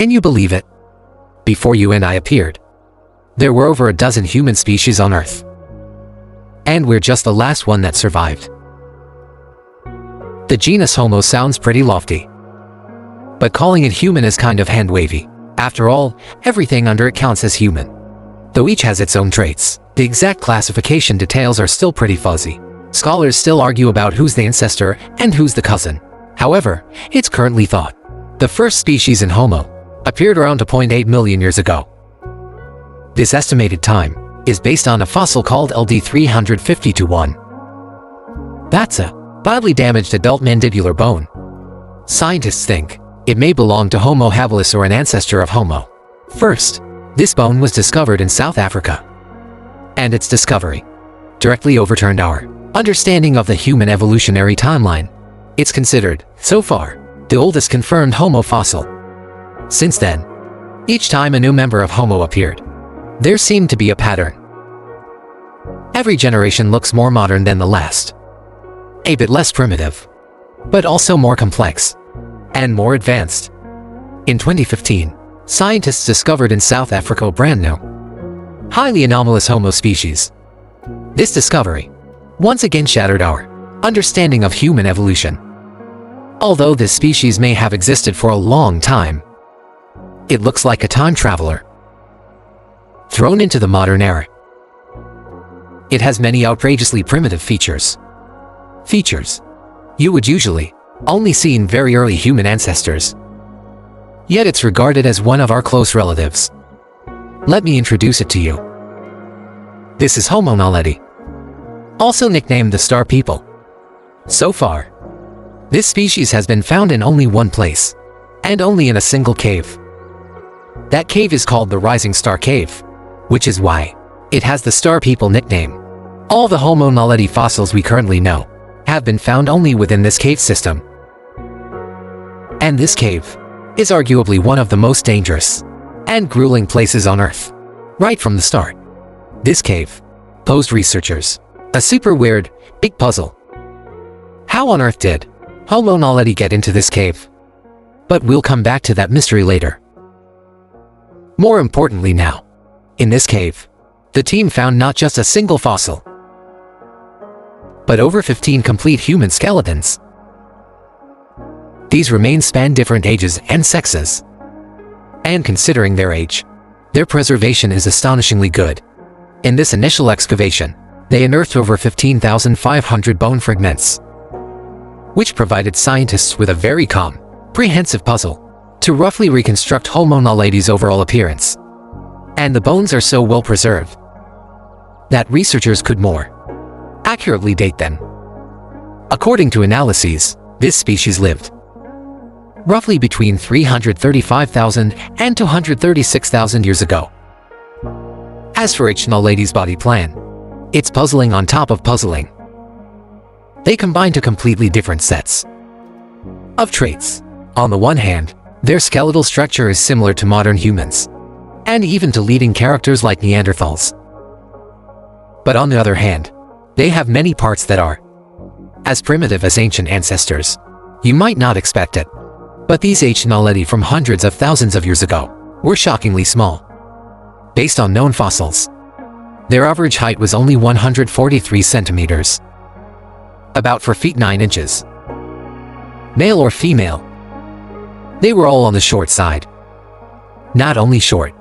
Can you believe it? Before you and I appeared, there were over a dozen human species on Earth. And we're just the last one that survived. The genus Homo sounds pretty lofty, but calling it human is kind of hand-wavy. After all, everything under it counts as human. Though each has its own traits, the exact classification details are still pretty fuzzy. Scholars still argue about who's the ancestor and who's the cousin. However, it's currently thought the first species in Homo appeared around 2.8 million years ago. This estimated time is based on a fossil called LD 350-1. That's a badly damaged adult mandibular bone. Scientists think it may belong to Homo habilis or an ancestor of Homo. First, this bone was discovered in South Africa, and its discovery directly overturned our understanding of the human evolutionary timeline. It's considered, so far, the oldest confirmed Homo fossil. Since then, each time a new member of Homo appeared, there seemed to be a pattern. Every generation looks more modern than the last. A bit less primitive, but also more complex and more advanced. In 2015, scientists discovered in South Africa a brand new, highly anomalous Homo species. This discovery once again shattered our understanding of human evolution. Although this species may have existed for a long time, it looks like a time traveler thrown into the modern era. It has many outrageously primitive features. Features you would usually only see in very early human ancestors. Yet it's regarded as one of our close relatives. Let me introduce it to you. This is Homo naledi, also nicknamed the Star People. So far, this species has been found in only one place, and only in a single cave. That cave is called the Rising Star Cave, which is why it has the Star People nickname. All the Homo naledi fossils we currently know have been found only within this cave system. And this cave is arguably one of the most dangerous and grueling places on Earth. Right from the start, this cave posed researchers a super weird, big puzzle. How on earth did Homo naledi get into this cave? But we'll come back to that mystery later. More importantly now, in this cave, the team found not just a single fossil, but over 15 complete human skeletons. These remains span different ages and sexes. And considering their age, their preservation is astonishingly good. In this initial excavation, they unearthed over 15,500 bone fragments, which provided scientists with a very comprehensive puzzle to roughly reconstruct Homo naledi's overall appearance. And the bones are so well preserved that researchers could more accurately date them. According to analyses, this species lived roughly between 335,000 and 236,000 years ago. As for H. naledi's body plan, it's puzzling on top of puzzling. They combine two completely different sets of traits. On the one hand, their skeletal structure is similar to modern humans, and even to leading characters like Neanderthals. But on the other hand, they have many parts that are as primitive as ancient ancestors. You might not expect it, but these H. naledi from hundreds of thousands of years ago were shockingly small. Based on known fossils, their average height was only 143 centimeters, about 4 feet 9 inches. Male or female, they were all on the short side. Not only short,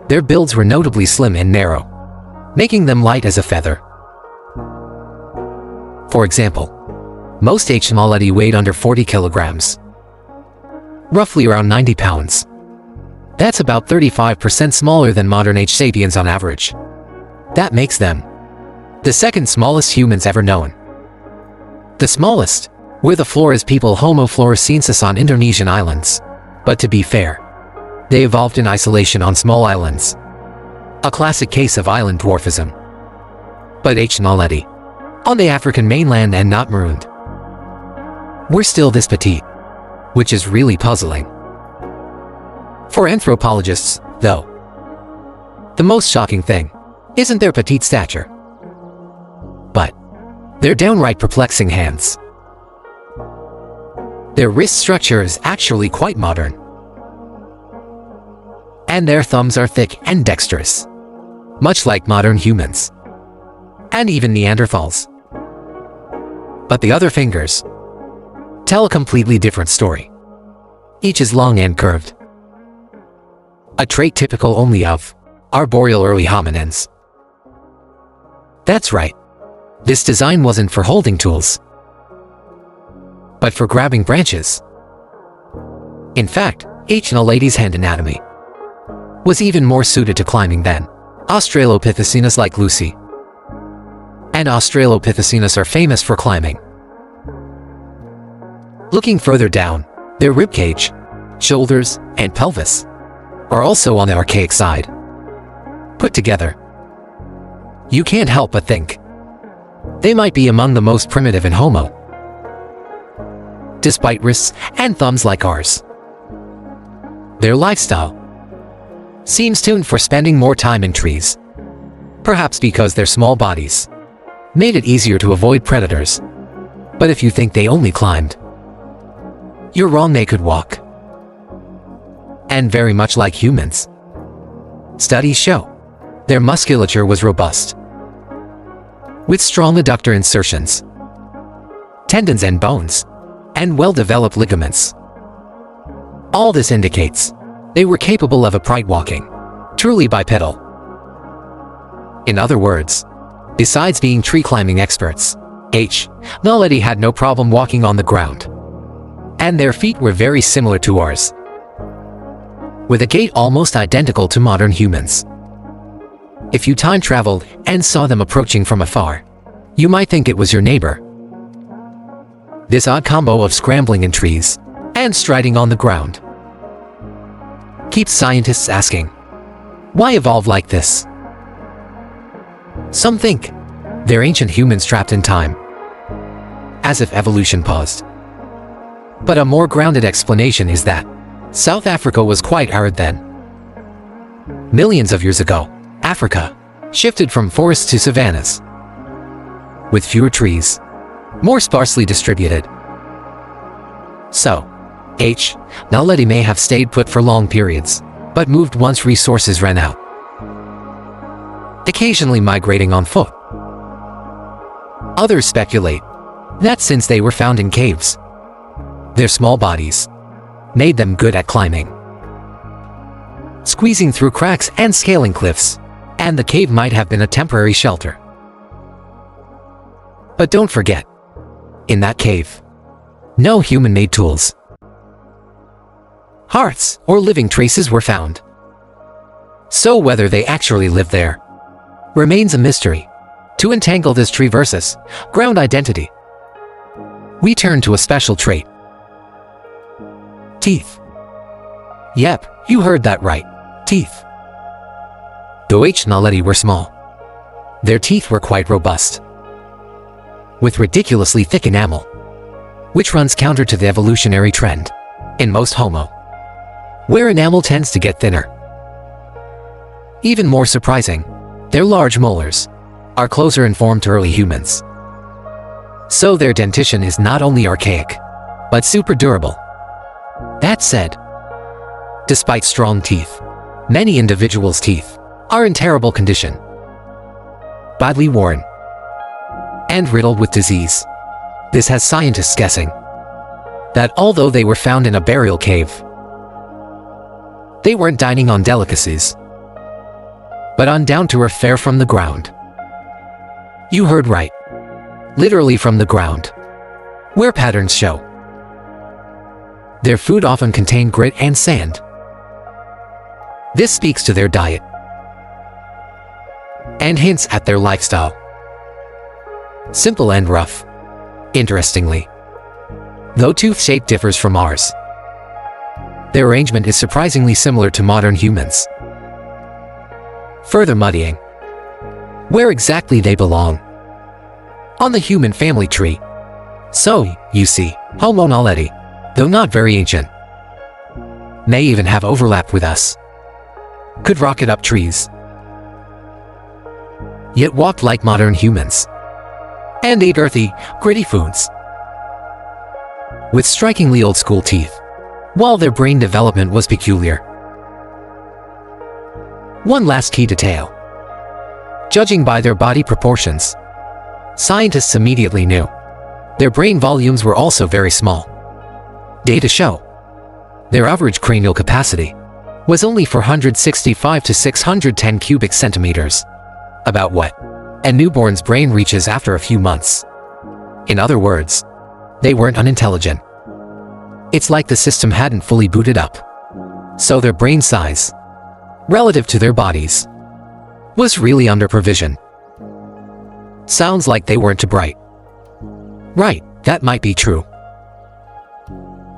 their builds were notably slim and narrow, making them light as a feather. For example, most H. naledi weighed under 40 kilograms, roughly around 90 pounds. That's about 35% smaller than modern H. sapiens on average. That makes them the second smallest humans ever known. The smallest were the Flores people, Homo floresiensis, on Indonesian islands. But to be fair, they evolved in isolation on small islands, a classic case of island dwarfism. But H. naledi, on the African mainland and not marooned, we're still this petite, which is really puzzling. For anthropologists, though, the most shocking thing isn't their petite stature, but their downright perplexing hands. Their wrist structure is actually quite modern. and their thumbs are thick and dexterous, much like modern humans, and even Neanderthals. But the other fingers tell a completely different story. Each is long and curved, a trait typical only of arboreal early hominins. That's right, this design wasn't for holding tools, but for grabbing branches. In fact, Homo naledi's hand anatomy was even more suited to climbing than Australopithecines like Lucy. And Australopithecines are famous for climbing. Looking further down, their ribcage, shoulders, and pelvis are also on the archaic side. Put together, you can't help but think they might be among the most primitive in Homo, despite wrists and thumbs like ours. Their lifestyle seems tuned for spending more time in trees, perhaps because their small bodies made it easier to avoid predators. But if you think they only climbed, you're wrong. They could walk. And very much like humans. Studies show their musculature was robust, with strong adductor insertions, tendons and bones, and well-developed ligaments. All this indicates they were capable of upright walking, truly bipedal. In other words, besides being tree climbing experts, Homo naledi had no problem walking on the ground. And their feet were very similar to ours, with a gait almost identical to modern humans. If you time traveled and saw them approaching from afar, you might think it was your neighbor. This odd combo of scrambling in trees and striding on the ground keeps scientists asking, why evolve like this? Some think they're ancient humans trapped in time, as if evolution paused. But a more grounded explanation is that South Africa was quite arid then. Millions of years ago, Africa shifted from forests to savannas, with fewer trees, more sparsely distributed. So, Homo naledi may have stayed put for long periods, but moved once resources ran out, occasionally migrating on foot. Others speculate that since they were found in caves, their small bodies made them good at climbing, squeezing through cracks and scaling cliffs, and the cave might have been a temporary shelter. But don't forget, in that cave, no human-made tools, hearths, or living traces were found. So whether they actually lived there remains a mystery. To untangle this tree versus ground identity, we turn to a special trait: teeth. Yep, you heard that right, teeth. Though Homo naledi were small, their teeth were quite robust, with ridiculously thick enamel, which runs counter to the evolutionary trend in most Homo, where enamel tends to get thinner. Even more surprising, their large molars are closer in form to early humans. So their dentition is not only archaic, but super durable. That said, despite strong teeth, many individuals' teeth are in terrible condition, badly worn, and riddled with disease. This has scientists guessing that although they were found in a burial cave, they weren't dining on delicacies, but on down-to-earth fare from the ground. You heard right, literally from the ground, where patterns show. Their food often contained grit and sand. This speaks to their diet and hints at their lifestyle. Simple and rough. Interestingly, though tooth shape differs from ours, their arrangement is surprisingly similar to modern humans. Further muddying where exactly they belong on the human family tree. So, you see, Homo naledi, though not very ancient, may even have overlap with us, could rocket up trees, yet walked like modern humans, and ate earthy, gritty foods, with strikingly old-school teeth, while their brain development was peculiar. One last key detail. Judging by their body proportions, scientists immediately knew their brain volumes were also very small. Data show their average cranial capacity was only 465 to 610 cubic centimeters, about what a newborn's brain reaches after a few months. In other words, they weren't unintelligent. It's like the system hadn't fully booted up. So their brain size, relative to their bodies, was really under provision. Sounds like they weren't too bright. Right, that might be true.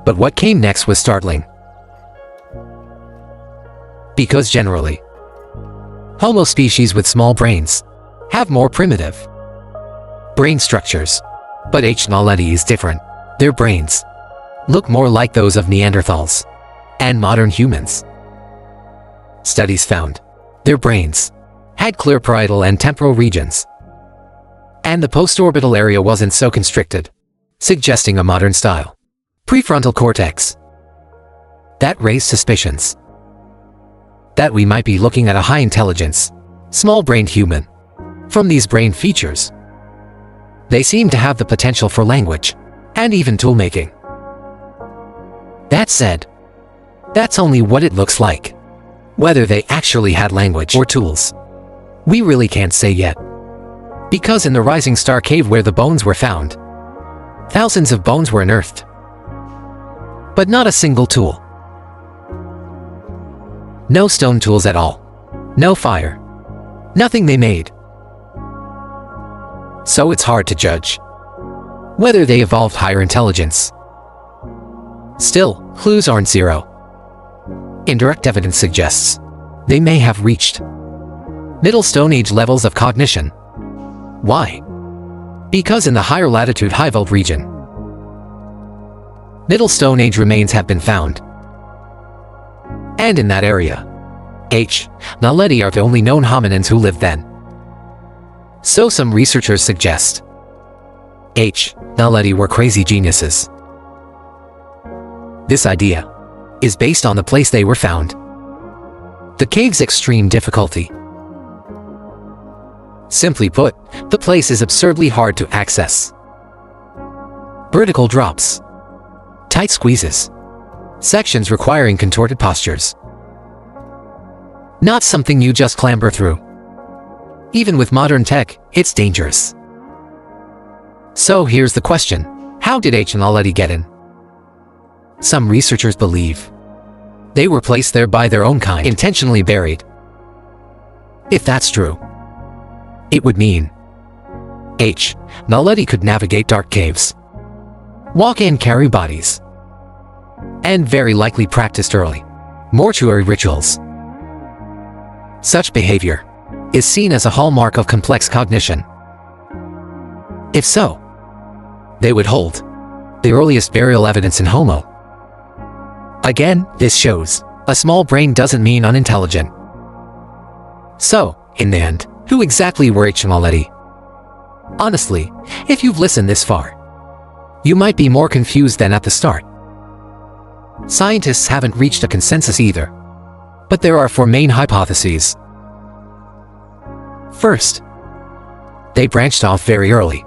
But what came next was startling. Because generally, Homo species with small brains have more primitive brain structures. But H. naledi is different. Their brains look more like those of Neanderthals and modern humans. Studies found their brains had clear parietal and temporal regions, and the postorbital area wasn't so constricted, suggesting a modern-style prefrontal cortex. That raised suspicions that we might be looking at a high-intelligence, small-brained human. From these brain features, they seem to have the potential for language and even tool-making. That said, that's only what it looks like. Whether they actually had language or tools, we really can't say yet. Because in the Rising Star Cave where the bones were found, thousands of bones were unearthed, but not a single tool. No stone tools at all. No fire. Nothing they made. So it's hard to judge whether they evolved higher intelligence. Still, clues aren't zero. Indirect evidence suggests they may have reached Middle Stone Age levels of cognition. Why? Because in the higher latitude Highveld region, Middle Stone Age remains have been found. And in that area, H. naledi are the only known hominins who lived then. So some researchers suggest H. naledi were crazy geniuses. This idea is based on the place they were found, the cave's extreme difficulty. Simply put, the place is absurdly hard to access. Vertical drops, tight squeezes, sections requiring contorted postures. Not something you just clamber through. Even with modern tech, it's dangerous. So here's the question: how did H. naledi get in? Some researchers believe they were placed there by their own kind, intentionally buried. If that's true, it would mean H. naledi could navigate dark caves, walk and carry bodies, and very likely practiced early mortuary rituals. Such behavior is seen as a hallmark of complex cognition. If so, they would hold the earliest burial evidence in Homo. Again, this shows a small brain doesn't mean unintelligent. So, in the end, who exactly were H. naledi? Honestly, if you've listened this far, you might be more confused than at the start. Scientists haven't reached a consensus either, but there are four main hypotheses. First, they branched off very early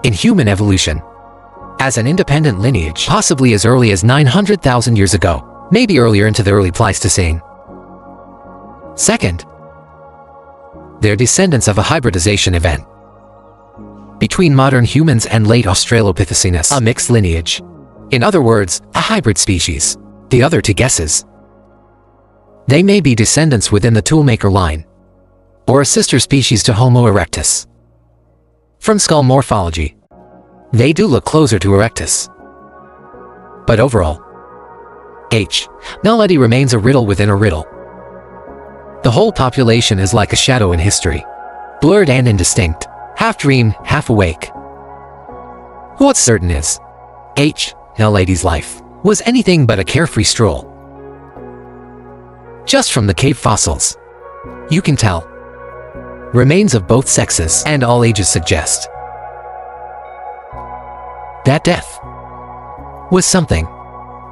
in human evolution, as an independent lineage, possibly as early as 900,000 years ago, maybe earlier into the early Pleistocene. Second, they're descendants of a hybridization event between modern humans and late Australopithecines, a mixed lineage. In other words, a hybrid species. The other two guesses: they may be descendants within the toolmaker line, or a sister species to Homo erectus. From skull morphology, they do look closer to erectus. But overall, H. naledi remains a riddle within a riddle. The whole population is like a shadow in history, blurred and indistinct, half dream, half awake. What's certain is, H. naledi's life was anything but a carefree stroll. Just from the cave fossils, you can tell. Remains of both sexes and all ages suggest that death was something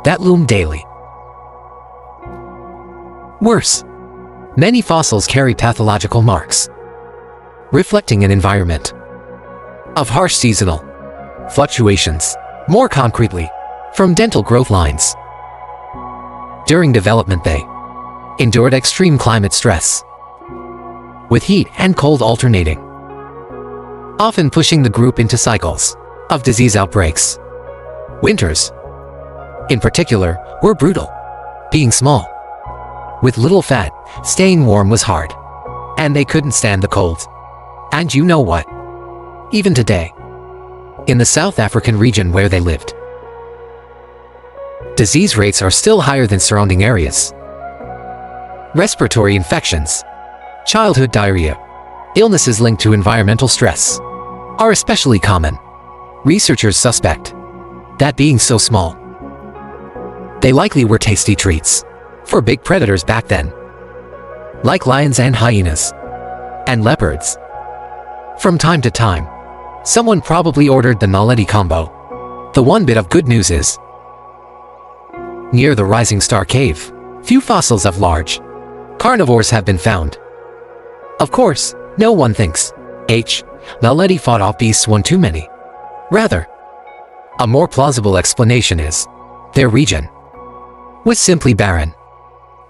that loomed daily. Worse, Many fossils carry pathological marks, reflecting an environment of harsh seasonal fluctuations, more concretely, from dental growth lines. During development they endured extreme climate stress, with heat and cold alternating, often pushing the group into cycles of disease outbreaks. Winters, in particular, were brutal. Being small, with little fat, staying warm was hard, and they couldn't stand the cold. And you know what? Even today, in the South African region where they lived, disease rates are still higher than surrounding areas. Respiratory infections, childhood diarrhea, illnesses linked to environmental stress are especially common. Researchers suspect that being so small, they likely were tasty treats for big predators back then, like lions and hyenas, and leopards. From time to time, someone probably ordered the naledi combo. The one bit of good news is, near the Rising Star Cave, few fossils of large carnivores have been found. Of course, no one thinks naledi fought off beasts one too many. Rather, a more plausible explanation is, their region was simply barren,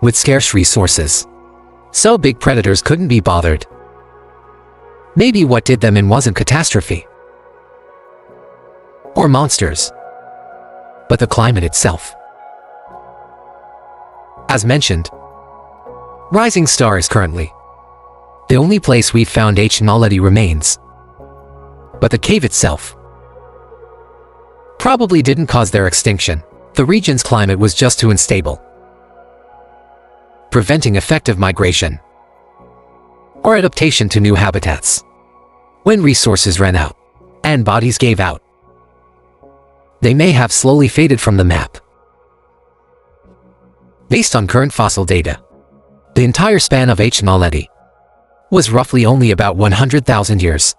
with scarce resources, so big predators couldn't be bothered. Maybe what did them in wasn't catastrophe or monsters, but the climate itself. As mentioned, Rising Star is currently the only place we've found naledi remains, but the cave itself probably didn't cause their extinction. The region's climate was just too unstable, preventing effective migration or adaptation to new habitats. When resources ran out and bodies gave out, they may have slowly faded from the map. Based on current fossil data, the entire span of naledi was roughly only about 100,000 years.